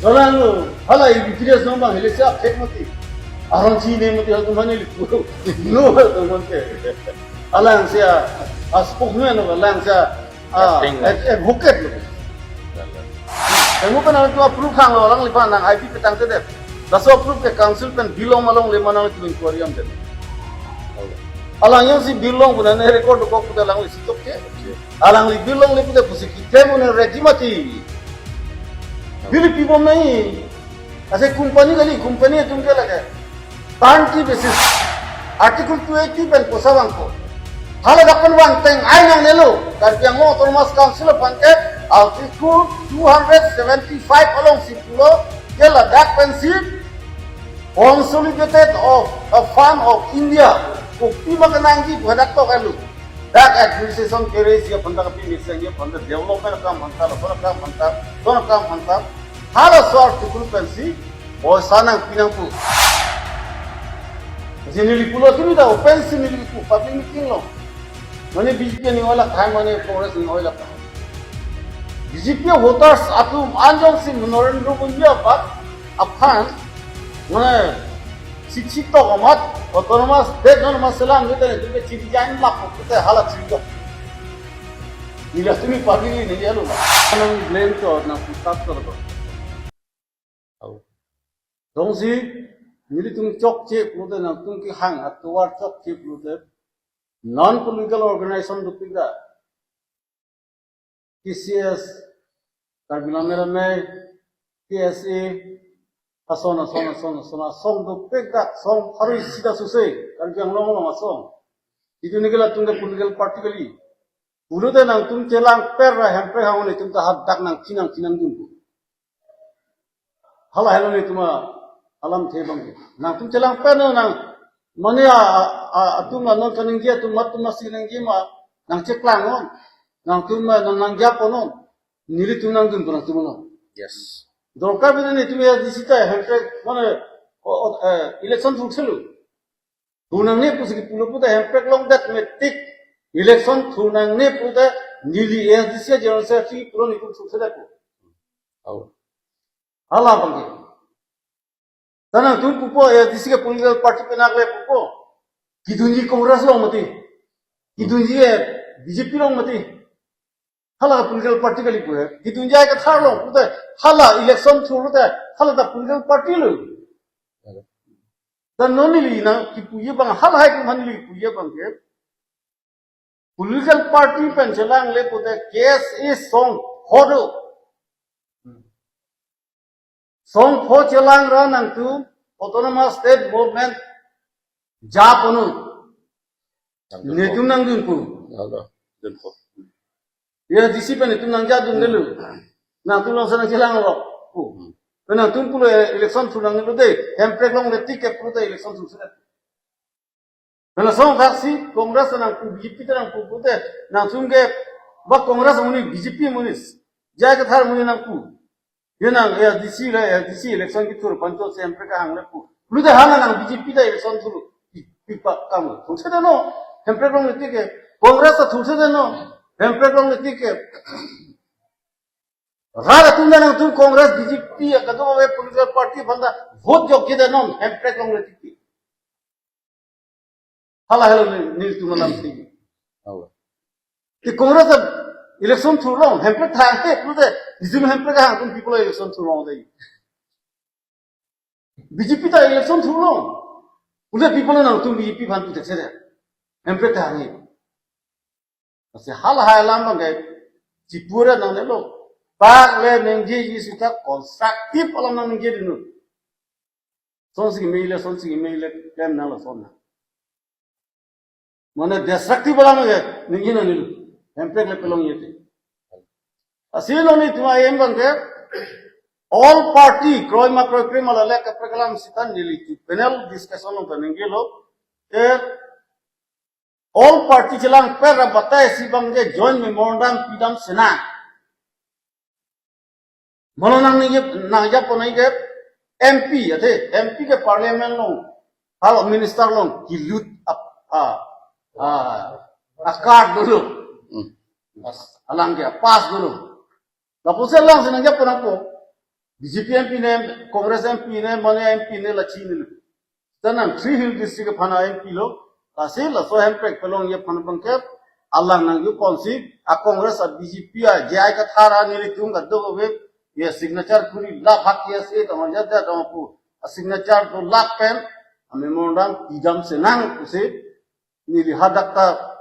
Kalau hala ibu tidak nombang hele siap cek mati. Arang Cina mati aku mana lipu. No teman ke. Alang sia aspoknya no alang sia buket lo. Kamu kan aku approve hang orang lipan nang IP petang tede. Laso approve ke council pen bilong malong lima nang itu inquiry am tede. Alang yang si bilong punya record kok punya lang li sitok ke. Alang li bilong li punya pusik kita punya regimati. Bili people नहीं ऐसे company तुम क्या लगे time की basis article 280 pen कोसावांग को हाले दपन वांग Teng आई नंग नेलो करके अंगो ऑटोनोमस काउंसिल पंके आर्टिकल 275 along सिपुलो के Ladakh pencil consolidated of a fund of India को पीमा के नांगी भड़क तो कर लूं dak administration kere siya panda kapi misengi panda development kam hanta sona kam hanta hala sort tikul pensi o sanang pinangku jenili pulo tumi da pensi nili ku public meeting lo mane BJP ni wala khai mane congress ni wala BJP voters atu anjong si Narendra Modi apa aphan mane शिक्षित तो मत autonomous state non masalah gitu nih tuh ciri jain lah kita halat sih ini tuh pagi ini dia lu nang blame tuh nang pusat tuh dong sih ini tuh cok cip lu tuh nang tuh ki hang atau war cok cip lu tuh non political organization tuh kita TCS Karbilan Merah PSA sona song do pekda song harus sida susai kan yang long song itu nih kalau tunggu political party kali udah deh nang tung celang perra hampir hangon itu tung hadak nang kinang tunggu halah nih cuma alam tebang nang tung celang perra nang mana tung nang kaning dia tung mat masih nang gima nang ceklang on nang tung nang japonon nili tung nang tunggu nang tung Yes. দরকার বিনা তুমি দিছিতা হ্যান্ড্রেক মানে election থুলছিলো থুনাংনে পুসি পুলপুতে হ্যান্ড্রেক লং দ্যাট মেট্রিক ইলেকশন থুনাংনে পুতে নিলি এসডিসি জেনারেল সেক্রেটারি পুরো নিকুল থুলছে দেখো হালা বাঙ্গে তানা তুই পুপো এসডিসি কে পলিটিক্যাল পার্টি पे नागले पुपो कि दुंजी कांग्रेस लो मती कि दुंजी बीजेपी लो मती hala political party kali puhe itu jaya ke thar lo puta hala election thuru ta hala da political party lo dan nonili na ki puye bang hala hai ku manili puye bang ke political party pen chelang le puta case is song hodo song ho chelang ra nang tu autonomous state movement japonu netung nang dun pu ya disipan itu nang jadun dulu nang tu long sana jelang lo nang tu pulo election tu nang dulu deh hemprek long letik ke pulo election tu sudah nang song taksi kongres nang pu BJP nang pu pulo nang tu ke bak kongres muni BJP munis jaya ke thar muni nang pu ye nang ya DC election ki tur pancho se hemprek ka hangle pu pulo deh hala nang BJP da election tu pipa kamu tu sudah no hemprek long letik ke kongres tu sudah no hemprek long letik ke rara tunda nang tu Congress BJP kado we political party banda vote jog kida non hemprek long letik ke hala nil tu nam ti ki Congress election thur long hemprek tha ke pude nizim hemprek ha kun people election thur long dai BJP ta election thur long pude people nang tu BJP ban tu dekse hemprek tha ni से हाल हायलाम बंगे चिपूरे नंगे लो बाग ले नंगे ये सुता constructive अलम नंगे दिनु सोंसी मेले केम नाला सोना मने डिस्ट्रक्टिव अलम नंगे नंगे एम्प्रेक ले पेलों ये थे असीलो नी तुमा एम बंगे all party क्रोय माक्रो क्रेम अलले कप्रकलाम सितान निली पैनल डिस्कशन लो नंगे लो all party jelang per batai si bangge joint memorandum pidam sena malonang ni nang ja ponai ke MP ate MP ke parliament long halo minister long kilut akad dulu alang dia pas dulu lapuse lang senang ja ponako BJP MP ne, Congress MP ne, Mane MP ne lachi ne. Tanang Tree Hill District Phana MP lo, kasi la so hemprek pelong ye Phana bangke, Allah nang yu konsi, a Congress a BJP a JI ka thara nili tung ka do we, ye signature kuri la hak ye se to manja da to pu, a signature to la pen, a memorandum idam senang use, nili hadak ta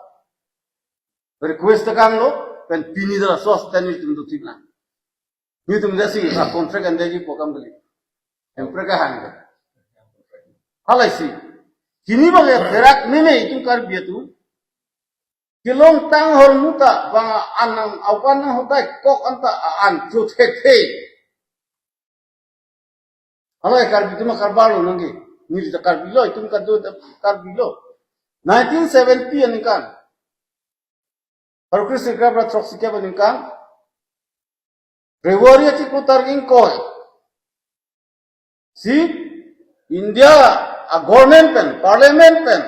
request kang lo, pen pini da so stanil tum do tikna. Ni tum dasi a contract and deji pokam beli. Hemprek ka hang. Halai si, kini bagai berak nene itu kar biatu, kilong tang hor muta bang anang awan nang hotai kok anta an cuthe. Halai kar biatu mah kar baru nanti, ni kita kar bilo itu kar do kar bilo. 1970 ani kan, harus sekar berat sikap ani kan, Februari aci putar ingkoi, si India a government pen, parliament pen,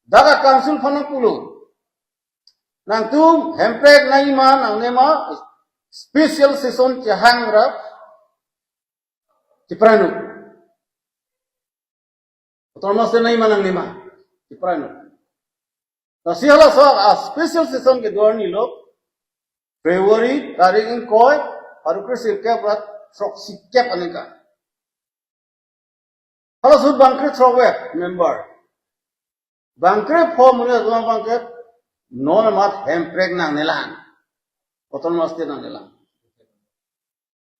daga council fanang pulu. Nang tu hemprek naima nang nema special session cahang ra cipranu. Betul masih naima nang nema cipranu. Tapi halah so a special session ke dua ni lo February tarik ingkoi harus sikap berat sok sikap anika. Kalau sudah bangkit terowek member, bangkit form ni adalah bangkit non mat hemprek nang nelan, betul mesti nang nelan,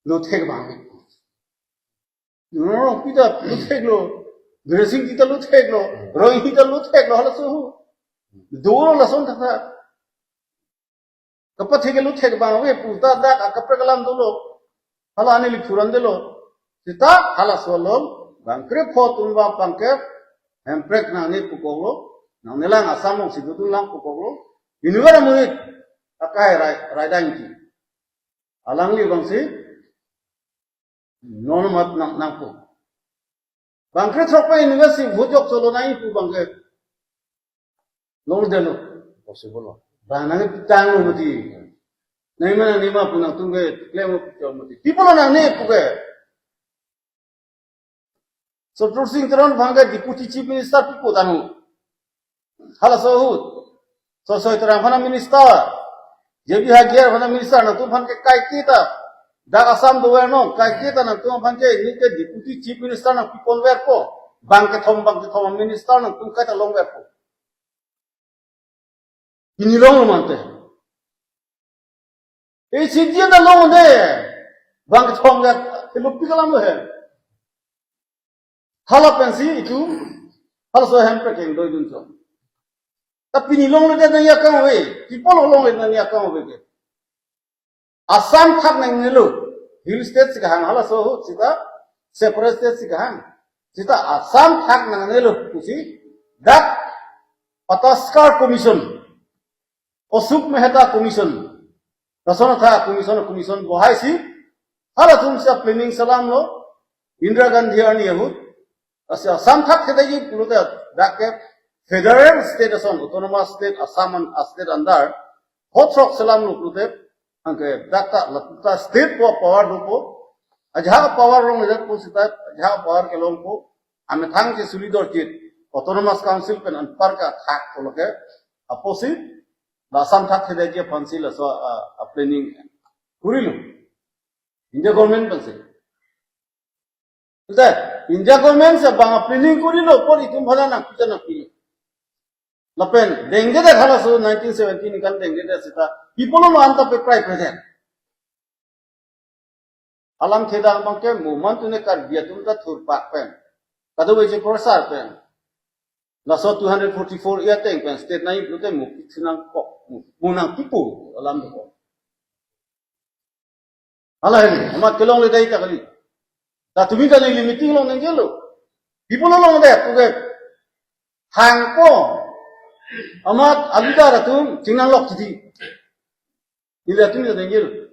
luthek bangkit, no kita luthek lo, dressing kita luthek lo, roi kita luthek lo, halas tu, dua lason kata, kapat hege luthek bangkit, putar dak, kapat kalam dulu, halah ane lipsuran dulu, kita halas walom. Bangkret potun bang pangket, hemprek nang ni pukolo, nang nilang asamong sidutun lang pukolo, inugara muit, akai raidangki. Alang li bang si, nono mat nang pu. Bangkret sopa inugara si vujok solo nai pu bangket. Long delo, possible lo. Bang nang pitang lo muti. Nai mana nima pu nang tungge, klemo pitol muti. People nang ni puke. So Tursing teron bangga deputy chief minister pipo tanu. Halas ohut. So terang fana minister. Jadi hagiar fana minister na tu bangke kai kita. Dak asam do no kai kita na tu bangke ni ke deputy chief minister na pipo wer po. Bangke thom minister na tu kai ta long wer po. Ini long mante. E sidia da long de. Bangke thom wer lupi kalam he. Halah pensi itu, halah so hemprek yang doi dunco. Tapi ni long le dan ya kau we, people long le dan ya kau we. Assam thak nang nelu, hill state sikahang halah so sita separate state sikahang. Sita Assam thak nang nelu kusi dak Pataskar Commission, Osuk Mehta Commission, kasona tha commission bohai si, halah tumsa planning salam lo, Indira Gandhi ani yahut. Assam thak kedaji puluh dak federal state ason autonomous state Assam and state andar hot rock salam lu puluh angke dak ta state po power lupo ajha power rong le po sita ajha power ke long po ame thang ke sulidor chit autonomous council pen anpar ka thak ko loke aposi Assam thak kedaji fancy la so planning kurilu India government panse India government se bang planning kuri lo por itum bhala na kita nak pilih. Lapen dengge dah khala so 1970 ni kan dengge dah sita people lo anta pe prai present. Alam kheda bang ke movement tune kar dia tum ta thur pak pen. Kado beje prosar pen. La so 244 ya teng pen state nai blute mu sinang kok munang tipu alam ko. Ala ni amat kelong le dai ta kali. Tak tumi kan limiting long nang jelo. People long deh, tuge hang ko amat abida ratum tinggal lok jadi. Ini tumi nang jelo.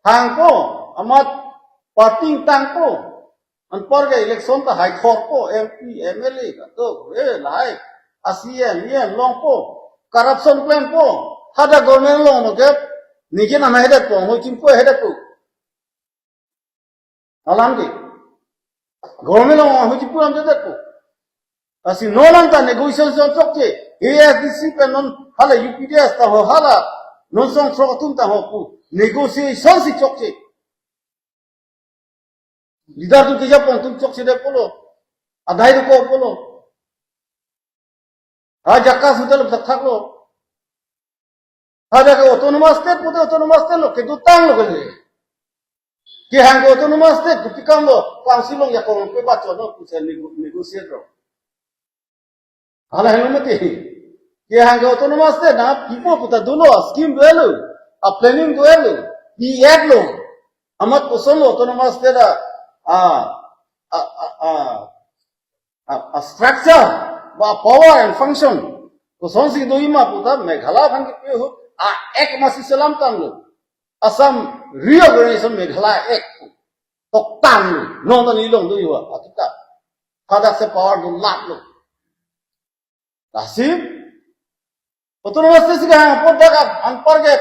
Hang ko amat parting tang ko. Anpar ke election ta high court ko MP MLA ka to lai ASEAN yen long ko corruption claim ko hada government long no ke nije na hedat ko mo chim ko hedat ko alam ke government lo hu chi puram de ko asi no lang ta negotiation chok che AFDC pe non hala UPDS ta ho hala non song tro tum ta ho ku negotiation si chok che leader tu keja pon tum chok che de polo adhai ko polo ha jakka sudal thak lo ha ja ke autonomous state puto autonomous state lo ke du tang lo ke कि hàng autonomous state cũng become lo council lo ya ko pe ba cho no ku se negotiate ro hala hello mate कि hàng autonomous state na people puta dulo scheme do lo a planning do lo bi act lo amat ko son autonomous state a structure ba power and function ko son si do ima puta meghala phang ke pe ho a ek masi salam tang lo Assam reorganization Meghalaya Act to tan no the nilong do you atita kada se power do lat lo asim autonomous state ka pot daga anpar ke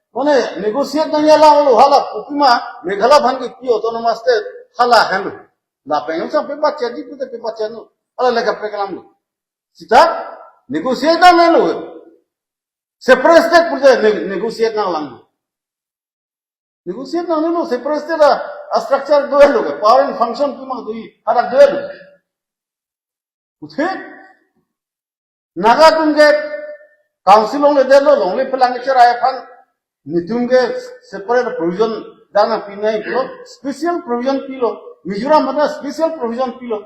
kone negotiate nang yala lo hala kupima Meghalaya bhan ke pi autonomous state hala hanu la pe sa pe ba chedi pe ba chenu ala lega pe kalam lo sita negotiate nang lo separate state pur negotiate nang lang negotiate nang no separate state a structure do lo ke power and function ki ma dui ada do lo uthe naga tum ke council long le de lo long le pelang ke chara fan nitum ke separate provision dana pinai lo special provision pilo mizoram mata special provision pilo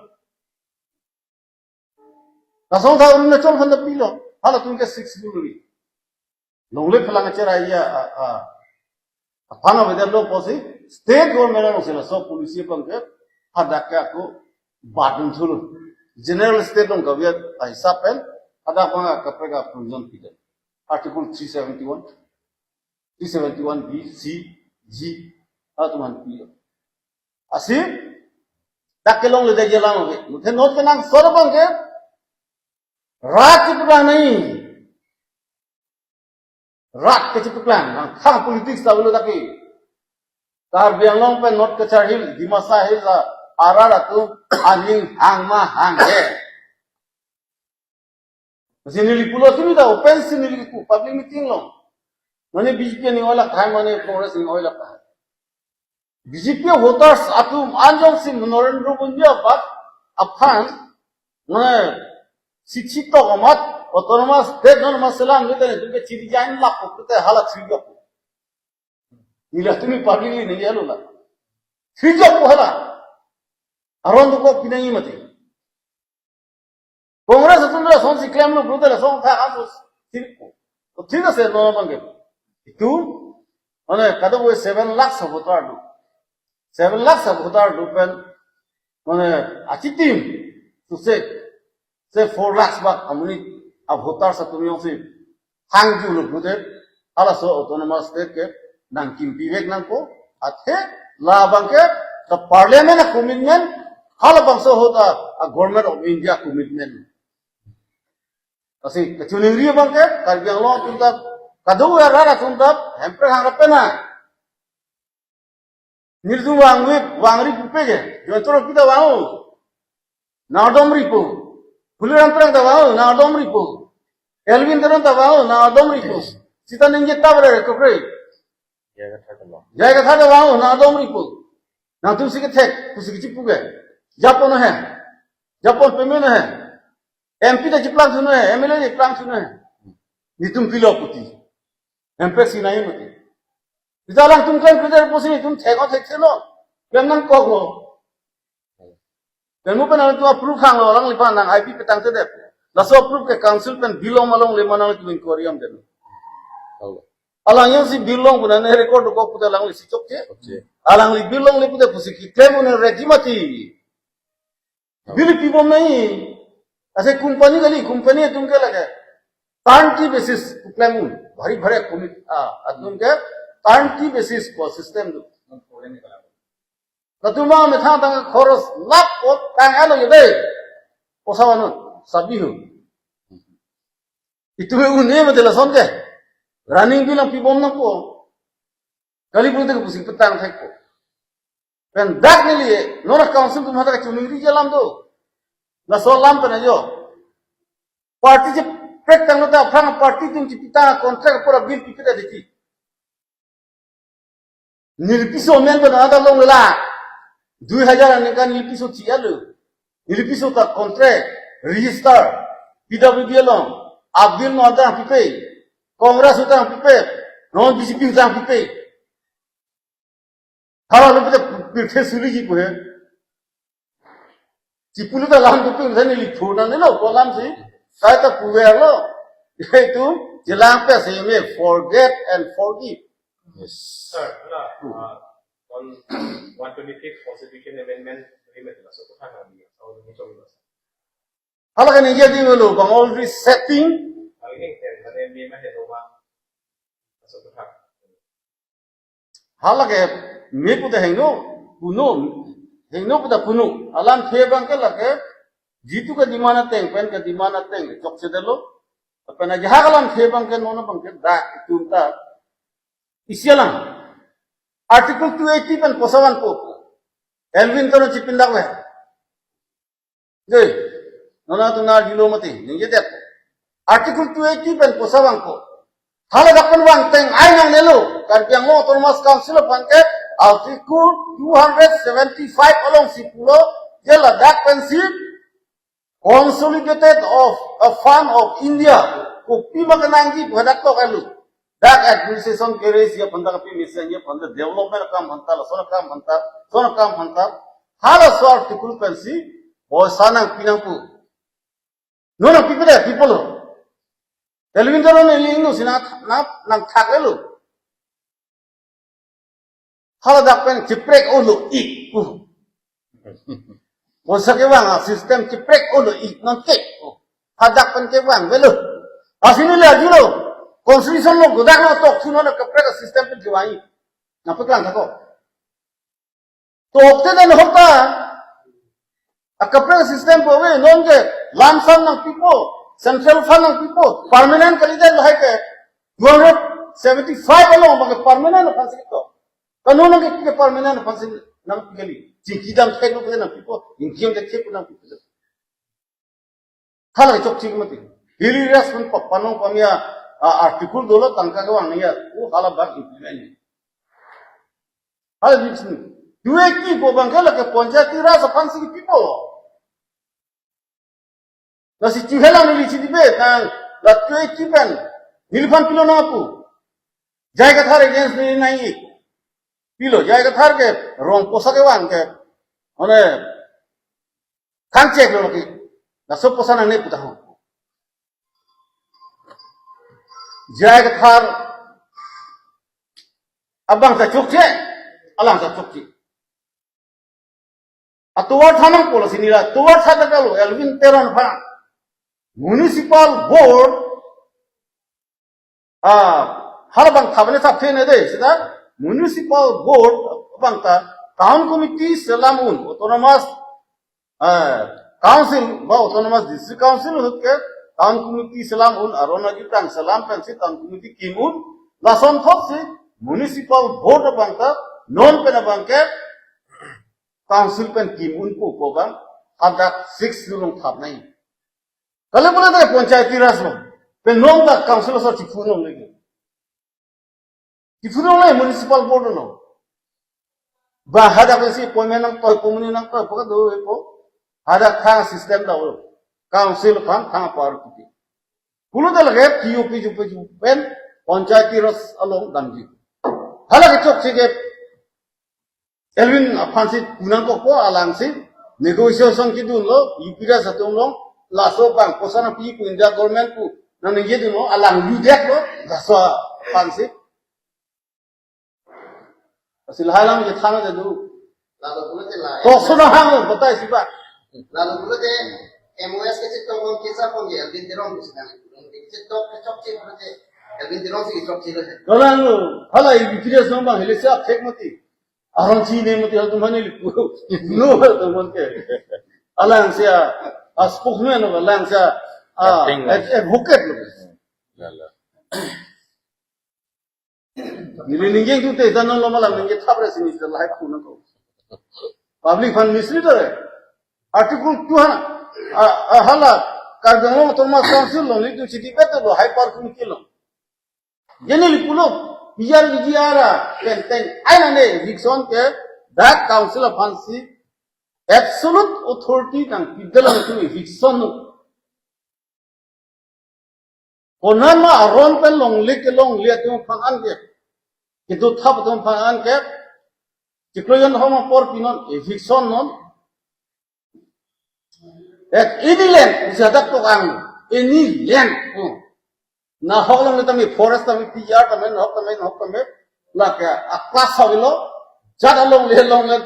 kasong tha urne chol phanda pilo hala tum ke 6 buli long le pelang ke chara ya Apana whether lo posi state government no sila so police pangke ada ka ko batun thulu general state long kavya hisab pen ada panga kapega provision pide article 371 b c g atuman pide asi dakelong le de jelang ke muthe note kenang sor pangke raj pura nahi rat ke plan nang thang politics ta ulo taki kar bianglong pe not kachar hil dimasa hil arara tu aning hangma hanghe sinili pulo tumi da open sinili ku public meeting lo mane BJP ni wala khai mane congress ni wala khai BJP voters atum anjong sim Narendra Modi bat aphan mane शिक्षित तो मत autonomous state non masalah ngite ne tuke chiri jain la pokte hala thiga ila tumi publicly ne yalo la thiga ko hala arondo ko pinai mate congress tunra son si claim lo brother son tha aso thiko to thiga se no bange itu ane kada wo 7 lakhs voter do 7 lakhs voter do pen mane achitim to say 4 lakhs back amuni ab voter sa tumiyong si hangju lo brother ala so autonomous state ke nang kimpirek nang ko athe la bangke the parliament commitment hala bangso hota a government of India commitment asi kecuning ri bangke karbiang lo tunta kadu ya rara tunta hempre hangrapena nirdu wangri pupege jontro kita wangu na domri po Puliran perang tawau na domri po Elvin teron tawau na domri po sita ninge tabre ko pre jaiga thada wau na domri po na tu sike thek tu sike chipuge japon pemene hai MP ta chiplang suno hai MLA chiplang suno hai nitum pilo puti MP sinai mati bidalang tum kan peder posi tum theko thekelo kemang ko dan mo panang tu approve hang orang lipan nang IP petang sedep la so approve ke council pen bilong malong le manang tu inquiry am den alang yang si bilong puna ne record ko puta lang li si chok che alang li bilong le puta pusiki claim ne regimati bili pibo nahi ऐसे company तुमके लगे तांटी basis claim भारी भरे commit तुमके तांटी basis को system Natuma me tha tang khoros lap ko tang alo yede osawan sabihu itu une me dela songe running bilang pibom na ko kali pun te pusing petang thek ko pen dak ni li nona council tu mata chuning ri jalam do na so lam pen jo party je prek tang ta phang party tum chi pita contract pura bill pita de ti nilpiso men to na da long la 2000 ne kan nilpiso chi alu nilpiso ta contract register PWD long abdul no ta pipe congress ta pipe non BJP ta pipe khara lo pite pite suri ji ko he ji pulu ta lam to pe ne li thona ne lo ko lam si sai ta ku ve lo ye tu jilang pe se me forget and forgive. Yes. Sir, on 125th Constitution Amendment Agreement, so kung ano niya, so hindi siya mula. Hala kan iya di lo bang already setting. Ang ini kan, ano yung may mahiruma, so kung ano. Hala ke me pu de hengno puno hengno pu da puno alam the bang ke lake jitu ka dimana teng pen ka dimana teng chok se delo apana jaha kalam the bang ke nona bang ke da tunta isialang article 280 pen posawan ko Elvin tono chipindak we je nona tuna dilo mati ninge det article 280 pen posawan ko hala dakon wang teng ai nang nelo kan piang mo autonomous council pan ke article 275 along sipulo je ladak pensil consolidated of a fund of India ko pima kanangi bhadak to kalu dak administration करे या बंदा का भी mission ये बंदा development काम बनता है सोना काम बनता हाला सो आर्टिकल पेंसी और साना पिनापु नो ना people television ने लिंगो सिना ना ना थाकेलो hala dak pen चिप्रेक ओलो इक वो सके वांग सिस्टम चिप्रेक ओलो इक नंते हाdak pen के वांग वेलो असिनी ले जिलो Constitution lo godak lo tok suno na kapre ka system pe jiwai na pe klang thako tok te den hota a kapre ka system po we non ke lamsam ng people central fund ng people permanent kalide lo hai ke 275 along bang permanent fansi ko kanon ng ke permanent fansi nang pigeli jikidam thek lo pe ng people inkim de thek ng people khala chok chik mati daily respond panong pamya article dolo tangka ke wang ya वो hala बात implement hala बिचनी दुए की को बंगला के पंचायती राज fancy people nasi cihela ni lichi dibe tang la tuए की ben nilfan pilo na pu जाएगा Thar against ni नहीं pilo जाएगा थार के wrong posa ke wang keone kan check lo ki na so posa na ne puta ho जाएगा Thar abang sa chukche alang sa chukche atuwar thanang policy nila tuwar sa tagalo Elvin Teron fa municipal board halabang thabane sa phene de sida municipal board bang ta town committee salamun autonomous council ba autonomous district council hoke town committee salam un arona jitang salam pensi town committee kimun lason thok si municipal board bangka non pena bangke council pen kimun ko bang ada 6 lulung thap nai kale bole de panchayati raj lo pen non da council sa chifuno legi chifuno le municipal board no ba hada pensi pomenang to komuni nang to paka do ko hada khang system da council kan thang par kuti kulo dal ge POP ju pen panchayati ras along damji hala ke chok chige Elvin phansi kunang ko alang si negotiation ki dun lo UPira satung lo laso bang posana pi ku India government ku na ne ye dun lo alang ludek lo laso phansi asil halam je thang de du lalu pula je lah to suna hang batai siba lalu pula je MOS ke cipta orang kisah pun je Elvin Terong di sana cipta ke cok cip pula je Elvin Terong sih cok cip aja kalang lo hala UPira sambang hele sa thek mati arang chi ne mati tu mani no to mon ke alang sia spokesman no alang sia advocate lo Nili ninggeng tu te danon lo malam ninggeng thabre sini lai ku na ko public fund mislead article 200 hala Cardinal Thomas Council long litu city better high park kilo generally pulo biar biara penteng aina ne Dixon ke that council of fancy absolute authority tang pidala tu Dixon konan ma aron pen long lik long liat tu fangan ke itu thap tu fangan ke Cikloyan homa por pinon Dixon non ini land bisa tak tukang ini land na hoklang ni tami forest tami PR tami hok tami lah ke aklas hawilo jada long le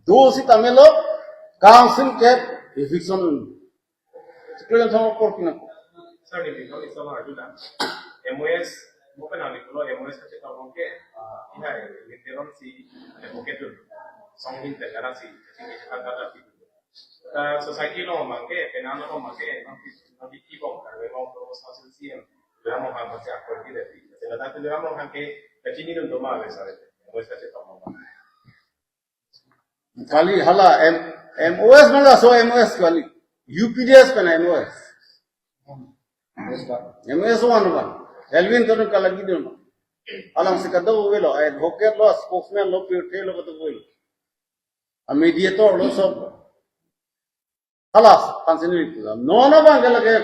dosi tami lo council ke eviction Cikloyan homa por pinon Sir, ni bintang isa mga ajuda. MOS, bukan hal itu lo MOS kasi tawag ke, ihai, lintiron si advocate dulu, songin tegara si, kasi kagak itu. Society lo mangke, penano lo mangke, nanti kibong, kalau memang terus hasil siang, dalam orang masih aktor tidak di. Jadi nanti dalam orang ke, kecil ini untuk mana misalnya, MOS kasi tawag. Kali hala MOS mana so MOS kali, UPDS pena MOS. MOS one. Elvin tu nak lagi dia. Alang sekadau welo, advocate lo, spokesman lo, purte lo kata welo. A mediator lo sob. Alas, pansini itu. Nona bang kalau ke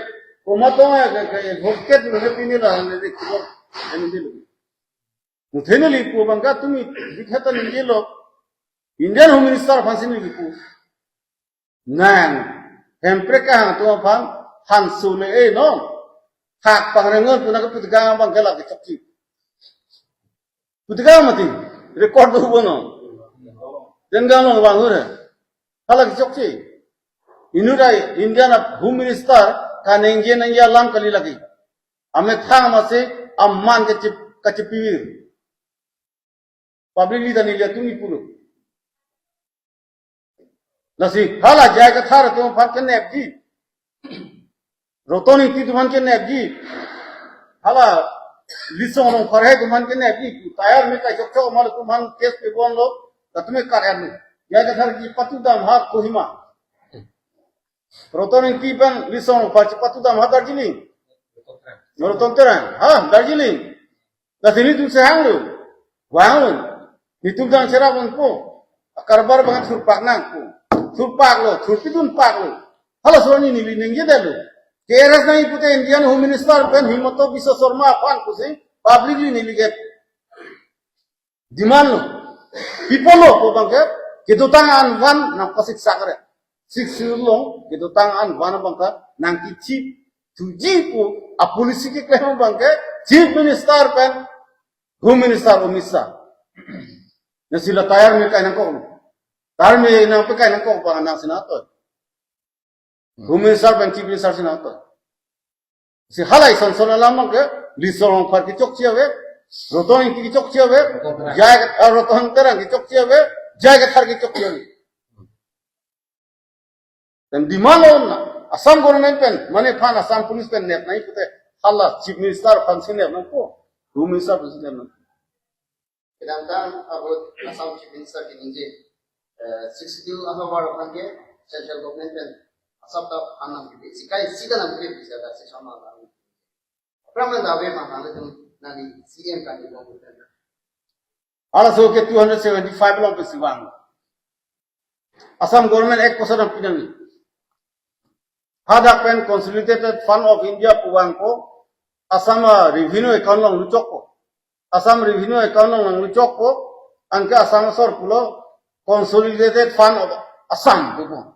komato ke advocate lo pini lah, nanti kau ini dulu. Mungkin lipu bang kat tu ni dikata ni lo Indian Home Minister pansini lipu. Nang, hemprekah tu apa? Hansule no. Hak pangrengan tu nak putihkan bang kelak kecil. Putihkan mati, rekod tu bono. Jangan lo bang ure, kelak kecil. Inurai Indian Home Minister kan Indian lam kali lagi. Ame thang masih amman kecipir. Public leader ni lihat tu ni puluh. Nasi hala jaga thar tu fakir nepji. Rotoni ti tuman ke nepji. Hala lisong orang farhe tuman ke nepji. Tayar me kai chok mal tuman kes pe bon lo. Tatme karya me. Jaga thar ki patudam ha Kohima. Rotoni ti pan lisong patudam ha Darjeeling. Rotonteran ha Darjeeling. Dasini tu sehang lu. Wangun. Itu dan serabun po. Karbar banget surpak nang po. Surpak lo, surpitun pak lo. Hala soroni ni linengge dah lo. KRS nahi pute Indian Home Minister pen Himato Biswa Sarma apan kusi publicly niliget. Demand lo. People lo po bangke kedutang anwan nang pasik sakare. Sik long kedutang anwan bangka nang kici tuji po a polisi ke klaim bangke Chief Minister pen Home Minister Omisa. Nasila tayar me kay nang ko. Tar me nang pe kay nang ko pa nang senator. Home Minister pen Chief Minister senator. Si halai sansona lamang ke lisong par ki chok chiawe roton ki chok chiawe jay roton terang ki chok chiawe jay ka thar ki chok chiawe. Dan di mana Assam government pen mane phan Assam police pen net nahi pute hala Chief Minister function net nang ko Home Minister function net. Kadang-kadang abot Assam Chief Minister kininje 60 ahawar pange central government pen Assam ta anam ki sikai sida nam ki bisa da se sama la. Praman dawe ma hale tu nani CM ka ni bom pen. Ala so ke 275 long pe siwang. Assam government 1% of pinang. Hada pen Consolidated Fund of India puang ko Assam revenue account long lucok ko. Assam revenue account long lucok ko angka Assam sor pulo Consolidated Fund of Assam ko.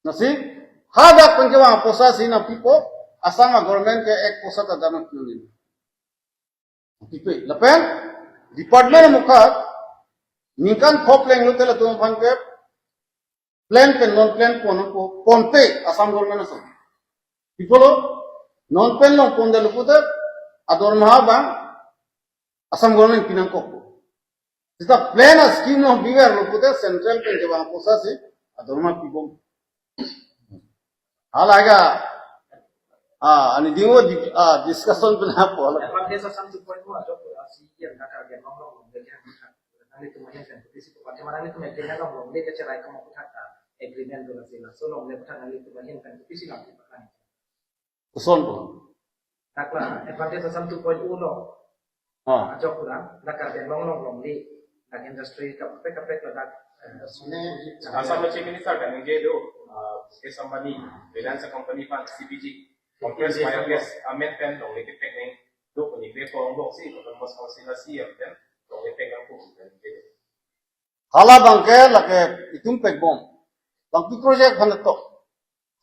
Nasi hada pen ke wang posa sina pipo Assam government ke 1% adana pinang. Pipe lapen department mukha nikan khop leng lo tela tu phan ke plan pen non plan kono ko ponte Assam government so pipolo non plan long ponde lo puta ador mahaba Assam government pinang ko sita plan a scheme no biwer lo puta central pen ke wang posa si ador ma pipom halaga ani dingo discussion pen hapo hala Advantage of some 2.1 atau si yang kakak yang ngomong dengan nanti tu mahin kan petisi tu macam mana itu agreement orang long dia cerai kamu putar agreement tu nasi lah so long dia putar nanti tu mahin kan petisi nak dipakai Kuson po. taklah advantage asam 2.0 lo ajak pulang nak kerja long di nak industri kapek lah nak Asam Chief Minister kan engage do this company, freelance company fan CPG. Compress biogas amen dong lekit teknik do pun ikut orang dong sih kalau mas konsilasi ya kan dong lekit yang pun Hala bangke lake itum pek bom. Bangki project phana to.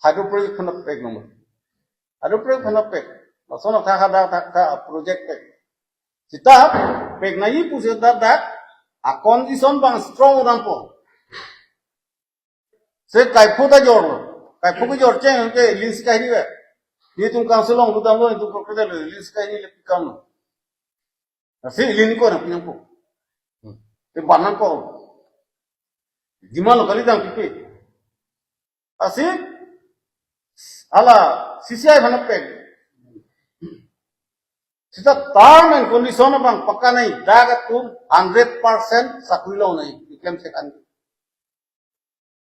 Hydro project phana pek nomor. Hydro project phana pek. Masona ta project pek. Sita pek nayi puse dak a condition bang strong rampo. Se kaipu da jor. Kaipu ko jor chen ke lins kai ni we. Ni tum council long budam lo tum ko kede lins kai ni le pikam. Nasi lin ko na pinang ko. Te banan ko. Dimana kali dang pipi. Asik. Ala CCI bhanak pek. Sita term and condition bang pakka nahi. Dagat tu 100% sakri lo nahi. Ikem se kan.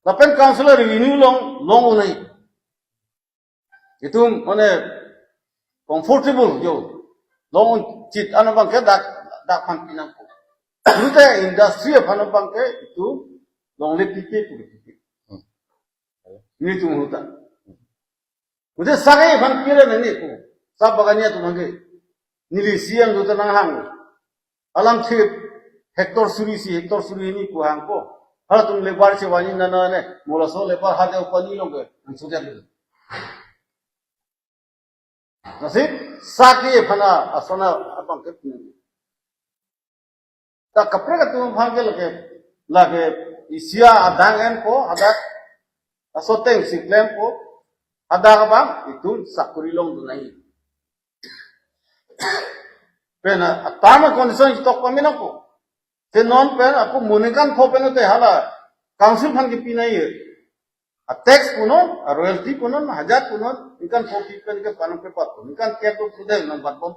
Lapen councilor revenue long nahi. Itu mana comfortable jo. Long chit anu bang ke dak pan pinang ko. Itu industry bhanak bang ke itu long le pipi puri pipi. Ini tu hota. Udah sagai bang kira nani ko. Sab baganya tu mangi. Nili siang tu tanang hang. Alam chip hektar suri ini ko hang ko. Hala tum lebar se wani nana ne. Mola so lebar hade upani long ke. Sudah tu. Nasib sagai bhana asana abang ke. Tak kapre ka tu bang ke lage isia adang en ko adak asoteng siklem ko adak bang itu sakurilong dunai pena atama kondisi stok pamina ko te non pen aku munikan ko pena te hala council fan ki pinai a tax punon a royalty punon hajat punon ikan ko pen ke panong pe pat ikan ke to pudel nang bat bom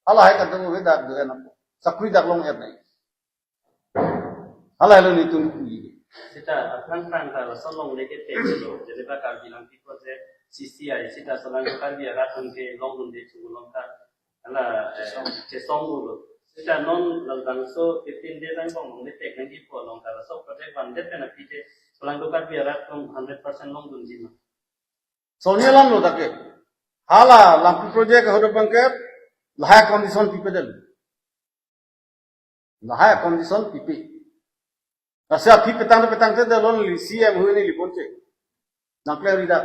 hala hai ka tu we dak de na sakuri dak long er nai hala lo ni tu Sita frang kalau solong leke tekno jadi bakal bilang tipo je CCI sita solang bakal dia ratun ke longun de chulong ta ala song dulu sita non lang so 15 days ang bang de tek ngi po long ta so project bandet na pite solang bakal dia ratun 100% longun jima Sonia lam lo take hala lampu project hodo bangke lahai condition pipe del lahai condition pipe Asal pi petang te dalon li CM hu ni li ponche. Nakle rida.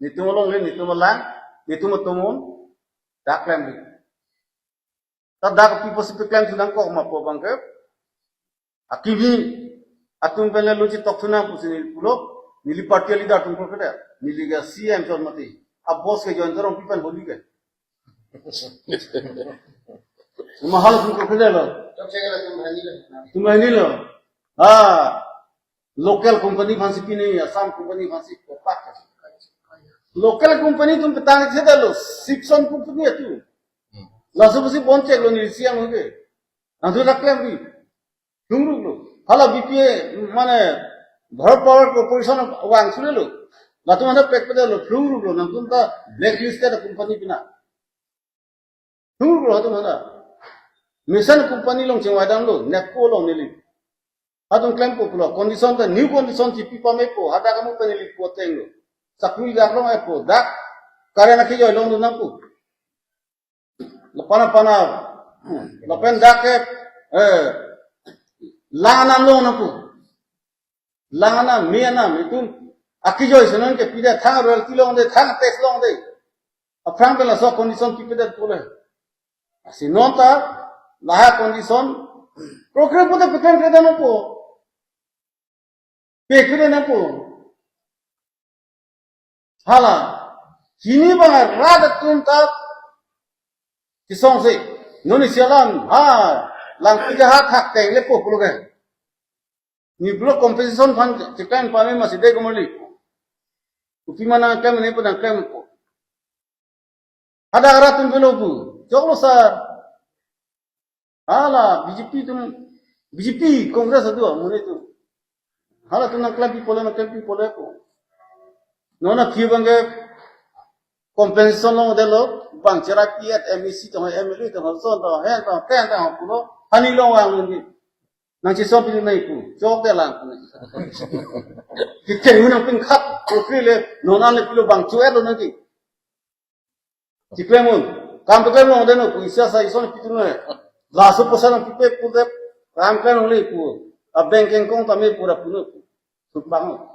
Ni tumolong le ni tumolang, ni tumotumon. Daklem ri. Ta dak pi posi pe klem tudang ko ma po bangke. Akibi atum pele luci tok tuna pusi ni pulo ni li party ali da tum ko keda. Ni li ga CM chon mati. Ab boss ke join dorong pipan boli ke. Mahal tum ko keda lo. Jok segala tu Tumani lo. Local company fancy pini, Assam company fancy kopak. Local company तुम petang से डालो, शिक्षण company है तू. Lasso बसी पहुंचे लो निरसियां हो गए. अंधु रखले भी. तुम रुक लो. हाला बीपीए माने भारत पावर कॉर्पोरेशन वांग सुने लो. लातो माने पैक पे डालो, तुम रुक लो. नंतुम ता ब्लैक लिस्ट का company पिना. तुम रुक लो तो माना. मिशन company लोग चंवाइदान लो, नेको लो निली. Adung klaim ko pulo condition ta new condition ti pipa me po hada kamu penili po tengo sakui dak long e po dak karena ki jo long na po lapana lapen dak ke langana long na po langana miana mitun aki jo senon ke pida thang royalty long de thang tax long de aprang bela so condition ti pida pole asinota laha condition program po ta pekan kada no po pekure na po hala kini bang rada tunta kisong se noni sialan lang tiga hak teng le po pulo kan ni pulo compensation fund chikan pame masih de gomoli upimana kam ne po na kam po ada ratun pulo pu joglo sar hala BJP tum BJP Congress itu amune itu. Hala tu nak kelpi pole ko. Nona kibange compensation lo delo bang cerak kiat MEC to MLA to so to he to ten to kulo hani lo wang ngi. Nang ci so pi nai ku jok de lang ku. Ki ken mun ping khat ko krile nona le pilo bang chu elo ngi. Ci klemun kam to kemo de no ku isa sa ison pi tu ne. La so posan pi pe pu de kam kan le ku. A banking kong ta me pura pu no. Subang